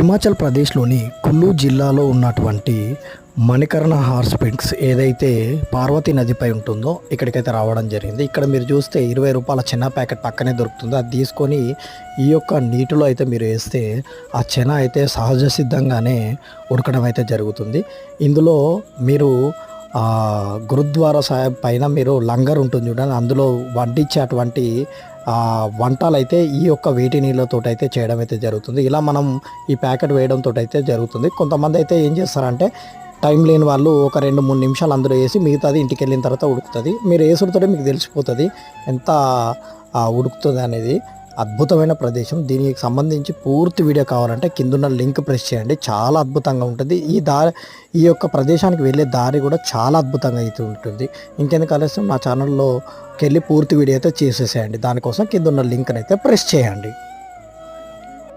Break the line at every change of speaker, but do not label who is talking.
హిమాచల్ ప్రదేశ్లోని కుల్లు జిల్లాలో ఉన్నటువంటి మణికర్ణ హాట్ స్ప్రింగ్స్ ఏదైతే పార్వతీ నదిపై ఉంటుందో ఇక్కడికైతే రావడం జరిగింది. ఇక్కడ మీరు చూస్తే 20 రూపాయల చెనా ప్యాకెట్ పక్కనే దొరుకుతుంది. అది తీసుకొని ఈ యొక్క నీటిలో అయితే మీరు వేస్తే ఆ చెన అయితే సహజ సిద్ధంగానే ఉడకడం అయితే జరుగుతుంది. ఇందులో మీరు గురుద్వారా సాహెబ్ పైన మీరు లంగర్ ఉంటుంది చూడండి, అందులో వడ్డించే అటువంటి వంటలు అయితే ఈ యొక్క వేటి నీళ్ళతో అయితే చేయడం అయితే జరుగుతుంది. ఇలా మనం ఈ ప్యాకెట్ వేయడంతో అయితే జరుగుతుంది. కొంతమంది అయితే ఏం చేస్తారంటే టైం లేని వాళ్ళు ఒక 2-3 నిమిషాలు అందులో వేసి మిగతాది ఇంటికి వెళ్ళిన తర్వాత ఉడుకుతుంది. మీరు వేసుడుతోనే మీకు తెలిసిపోతుంది ఎంత ఉడుకుతుంది అనేది. అద్భుతమైన ప్రదేశం. దీనికి సంబంధించి పూర్తి వీడియో కావాలంటే కిందున్న లింక్ ప్రెస్ చేయండి. చాలా అద్భుతంగా ఉంటుంది. ఈ యొక్క ప్రదేశానికి వెళ్ళే దారి కూడా చాలా అద్భుతంగా అయితే ఉంటుంది. ఇంకెందుకు ఆలస్యం, నా ఛానల్లోకి వెళ్ళి పూర్తి వీడియో అయితే చేసేసేయండి. దానికోసం కిందున్న లింక్ని అయితే ప్రెస్ చేయండి.